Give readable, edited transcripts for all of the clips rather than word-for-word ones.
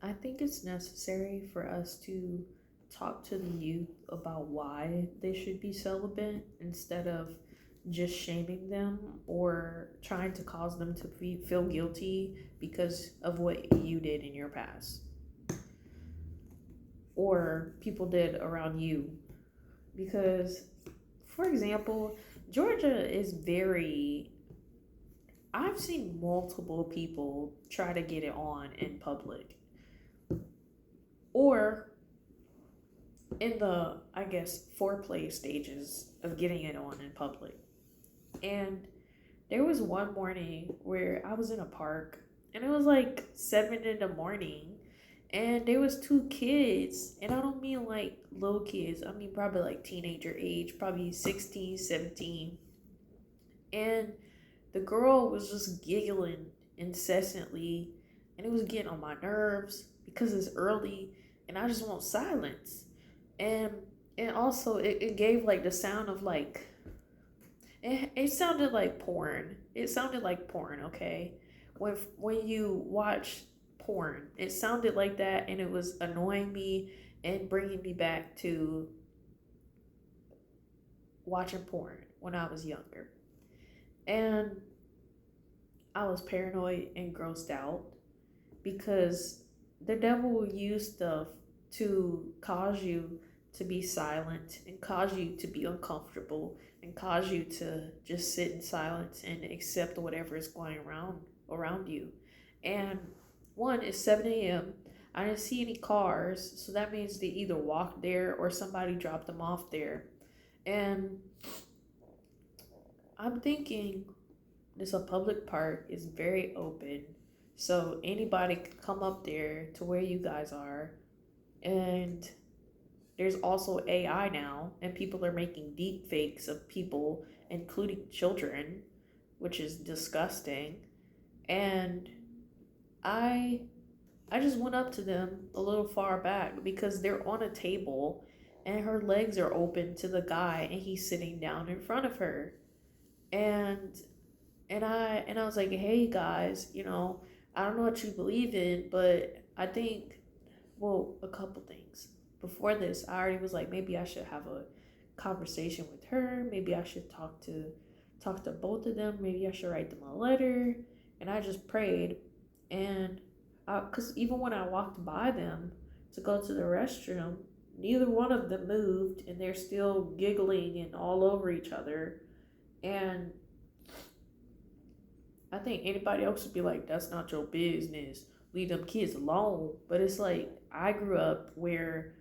I think it's necessary for us to talk to the youth about why they should be celibate instead of just shaming them or trying to cause them to feel guilty because of what you did in your past or people did around you. Because, for example, Georgia is very. I've seen multiple people try to get it on in public or in the, I guess, foreplay stages of getting it on in public. And there was one morning where I was in a park and it was like 7 in the morning and there was two kids, and I don't mean like little kids, I mean probably like teenager age, probably 16, 17. And the girl was just giggling incessantly and it was getting on my nerves because it's early and I just want silence. And also it gave like the sound of like it sounded like porn. It sounded like porn, okay? When you watch porn, it sounded like that and it was annoying me and bringing me back to watching porn when I was younger. And I was paranoid and grossed out because the devil will use stuff to cause you to be silent and cause you to be uncomfortable and cause you to just sit in silence and accept whatever is going around you. And one is 7 a.m. I didn't see any cars, so that means they either walked there or somebody dropped them off there. And I'm thinking this a public park is very open, so anybody could come up there to where you guys are. And there's also AI now, and people are making deep fakes of people, including children, which is disgusting. And I I just went up to them a little far back because they're on a table and her legs are open to the guy and he's sitting down in front of her. And I was like, "Hey guys, I don't know what you believe in, but I think well, a couple things. Before this, I already was like, maybe I should have a conversation with her. Maybe I should talk to both of them. Maybe I should write them a letter." And I just prayed, and cause even when I walked by them to go to the restroom, neither one of them moved, and they're still giggling and all over each other. And I think anybody else would be like, "That's not your business. Leave them kids alone." But it's like I grew up where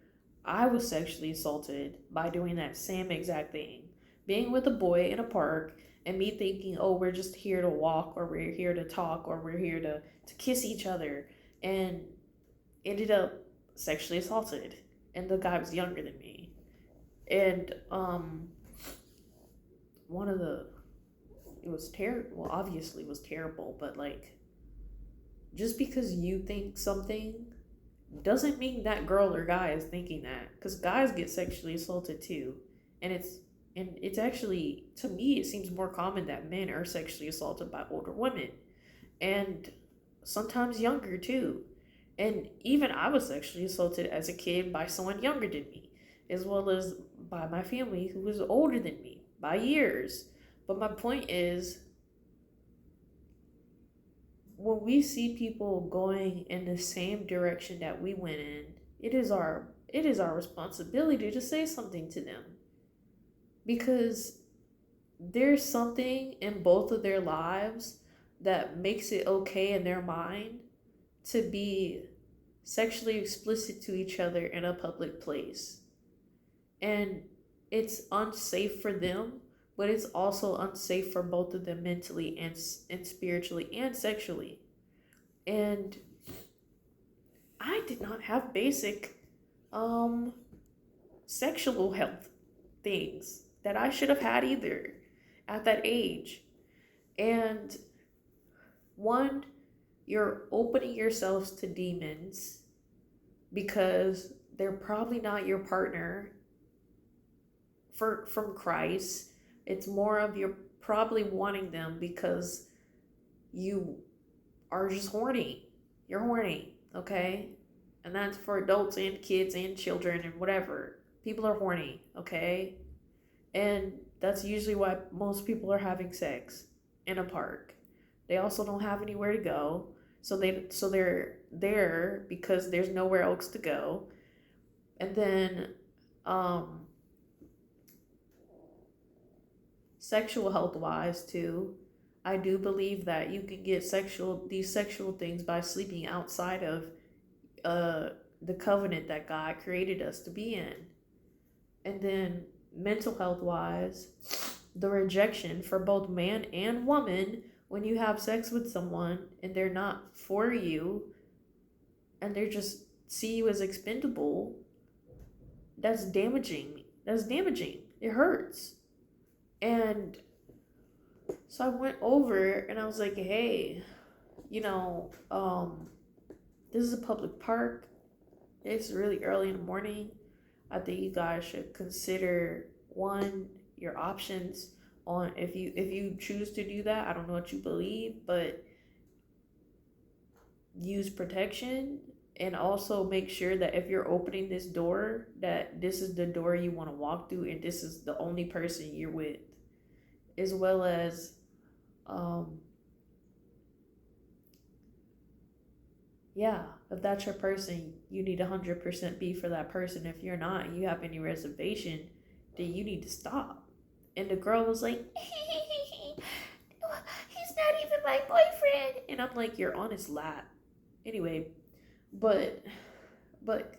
I was sexually assaulted by doing that same exact thing. Being with a boy in a park and me thinking, "Oh, we're just here to walk or we're here to talk or we're here to kiss each other." And ended up sexually assaulted. And the guy was younger than me. And one of the it was terrible. Well, obviously it was terrible, but like just because you think something doesn't mean that girl or guy is thinking that, because guys get sexually assaulted too. And it's and it's actually, to me, it seems more common that men are sexually assaulted by older women, and sometimes younger too. And even I was sexually assaulted as a kid by someone younger than me, as well as by my family who was older than me by years. But my point is, when we see people going in the same direction that we went in, it is our responsibility to say something to them, because there's something in both of their lives that makes it okay in their mind to be sexually explicit to each other in a public place. And it's unsafe for them, but it's also unsafe for both of them mentally and spiritually and sexually. And I did not have basic um sexual health things that I should have had either at that age. And one, you're opening yourselves to demons because they're probably not your partner from Christ. It's more of you're probably wanting them because you are just horny. You're horny, okay? And that's for adults and kids and children and whatever. People are horny, okay? And that's usually why most people are having sex in a park. They also don't have anywhere to go. So they're there because there's nowhere else to go. And then um sexual health wise too, I do believe that you can get these sexual things by sleeping outside of uh the covenant that God created us to be in. And then mental health wise, the rejection for both man and woman when you have sex with someone and they're not for you and they just see you as expendable, that's damaging. That's damaging. It hurts. And so I went over and I was like, hey, you know, this is a public park. It's really early in the morning. I think you guys should consider one, your options on if you choose to do that. I don't know what you believe, but use protection and also make sure that if you're opening this door that this is the door you want to walk through and this is the only person you're with, as well as um yeah, if that's your person, you need 100% be for that person. If you're not and you have any reservation, then you need to stop. And the girl was like, he's not even my boyfriend. And I'm like, you're on his lap. Anyway, but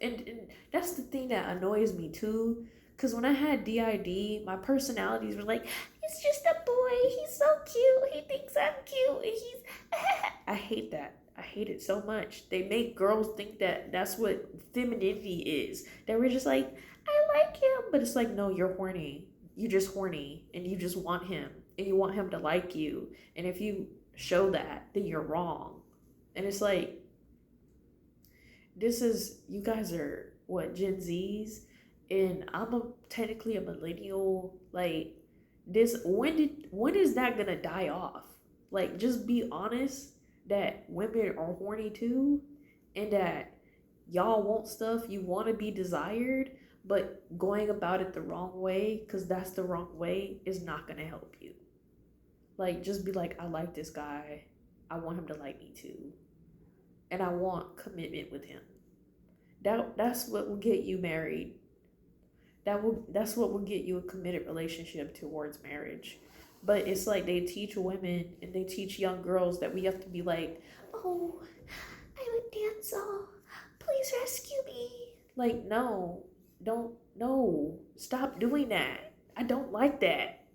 and that's the thing that annoys me too. Cause when I had DID, my personalities were like, it's just a boy. He's so cute. He thinks I'm cute, and he's. I hate that. I hate it so much. They make girls think that that's what femininity is. That we're just like, I like him, but it's like, no, you're horny. You just horny, and you just want him, and you want him to like you. And if you show that, then you're wrong. And it's like, you guys are what, Gen Zs, and technically a millennial. Like, this, when is that gonna die off? Like, just be honest that women are horny too, and that y'all want stuff, you want to be desired, but going about it the wrong way, because that's the wrong way, is not gonna help you. Like, just be like, I like this guy, I want him to like me too, and I want commitment with him. That's what will get you married. That's what will get you a committed relationship towards marriage. But it's like they teach women and they teach young girls that we have to be like, oh, I'm a damsel, please rescue me. Like, no, don't, no, stop doing that. I don't like that.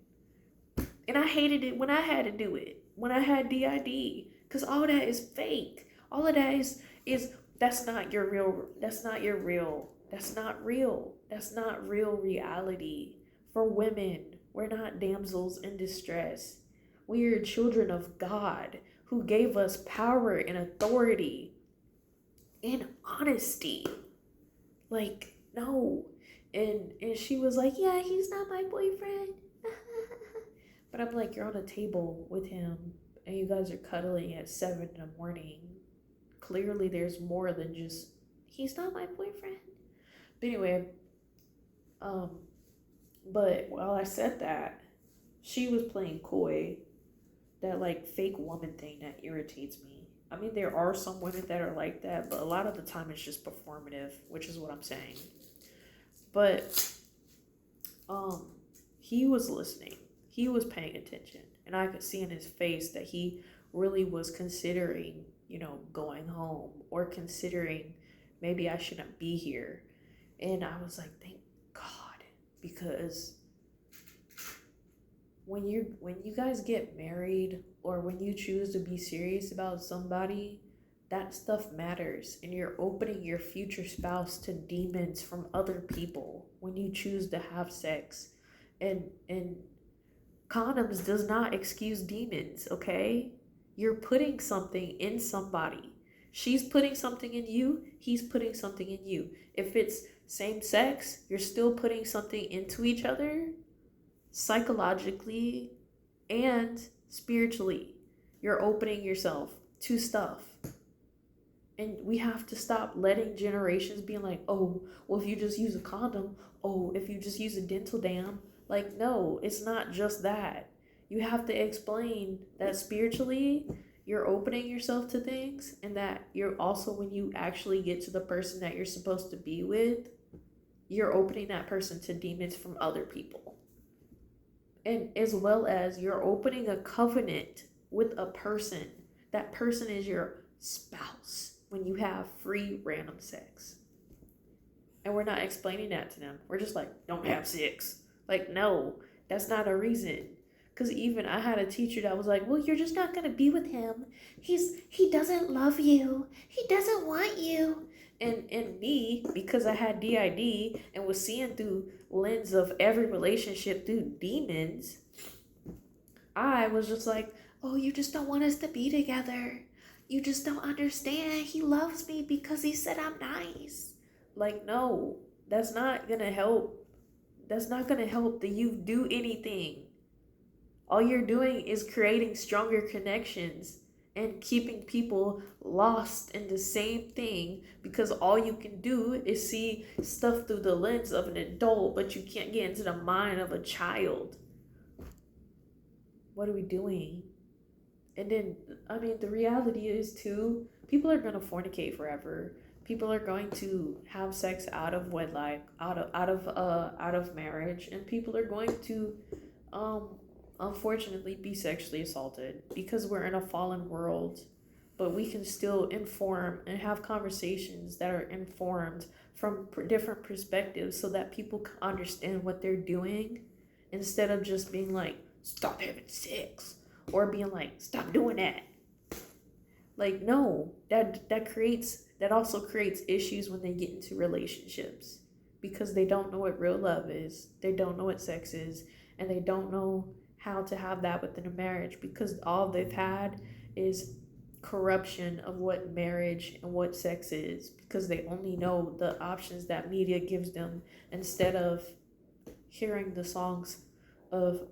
And I hated it when I had to do it, when I had DID, because all that is fake. All of that is that's not your real, that's not your real, that's not real. That's not real reality for women. We're not damsels in distress. We are children of God who gave us power and authority and honesty. Like, no. And she was like, yeah, he's not my boyfriend. But I'm like, you're on a table with him and you guys are cuddling at 7 in the morning. Clearly there's more than just, he's not my boyfriend. But anyway, but while I said that, she was playing coy, that like fake woman thing that irritates me. I mean, there are some women that are like that, but a lot of the time it's just performative, which is what I'm saying. But he was listening. He was paying attention, and I could see in his face that he really was considering, going home, or considering maybe I shouldn't be here. And I was like, thank God, because when you guys get married or when you choose to be serious about somebody, that stuff matters, and you're opening your future spouse to demons from other people when you choose to have sex. And condoms does not excuse demons, okay? You're putting something in somebody. She's putting something in you, he's putting something in you. If it's same sex, you're still putting something into each other, psychologically and spiritually. You're opening yourself to stuff. And we have to stop letting generations being like, oh, well, if you just use a condom, oh, if you just use a dental dam. Like, no, it's not just that. You have to explain that spiritually, you're opening yourself to things, and that you're also, when you actually get to the person that you're supposed to be with, you're opening that person to demons from other people. And as well as you're opening a covenant with a person. That person is your spouse when you have free random sex. And we're not explaining that to them. We're just like, don't have sex. Like, no, that's not a reason. Because even I had a teacher that was like, well, you're just not going to be with him. He doesn't love you. He doesn't want you. And me, because I had DID and was seeing through lens of every relationship through demons, I was just like, oh, you just don't want us to be together. You just don't understand. He loves me because he said I'm nice. Like, no, that's not going to help. That's not going to help the youth do anything. All you're doing is creating stronger connections and keeping people lost in the same thing, because all you can do is see stuff through the lens of an adult, but you can't get into the mind of a child. What are we doing? And then, I mean, the reality is too, people are going to fornicate forever. People are going to have sex out of wedlock, out of marriage, and people are going to unfortunately be sexually assaulted because we're in a fallen world. But we can still inform and have conversations that are informed from different perspectives so that people can understand what they're doing, instead of just being like, stop having sex, or being like, stop doing that. Like, no, that also creates issues when they get into relationships, because they don't know what real love is, they don't know what sex is, and they don't know how to have that within a marriage, because all they've had is corruption of what marriage and what sex is, because they only know the options that media gives them, instead of hearing the songs of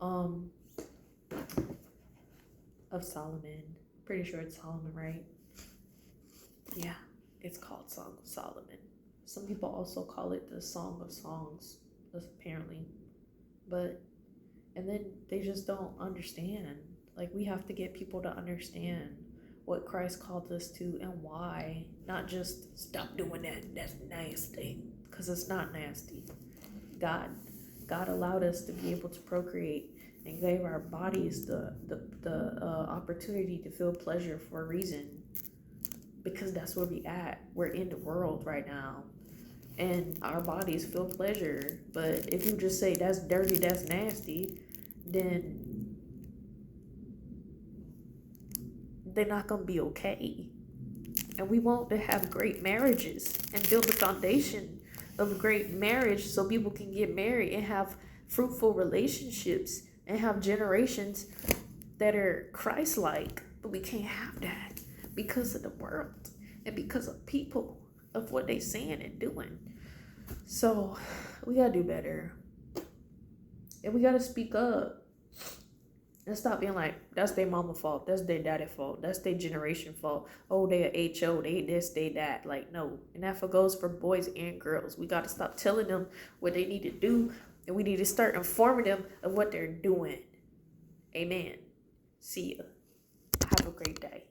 Solomon. Pretty sure it's Solomon, right? Yeah, it's called Song of Solomon. Some people also call it the Song of Songs, apparently. But, and then they just don't understand. Like, we have to get people to understand what Christ called us to and why. Not just stop doing that, that's nasty. Because it's not nasty. God allowed us to be able to procreate and gave our bodies the opportunity to feel pleasure for a reason, because that's where we at. We're in the world right now, and our bodies feel pleasure. But if you just say that's dirty, that's nasty, then they're not gonna be okay, and we want to have great marriages and build the foundation of great marriage so people can get married and have fruitful relationships and have generations that are Christ-like. But we can't have that because of the world and because of people, of what they saying and doing. So we gotta do better, and we gotta speak up and stop being like, that's their mama fault, that's their daddy fault, that's their generation fault. Oh, they're HO, they this, they that. Like, no. And that goes for boys and girls. We gotta stop telling them what they need to do, and we need to start informing them of what they're doing. Amen. See ya. Have a great day.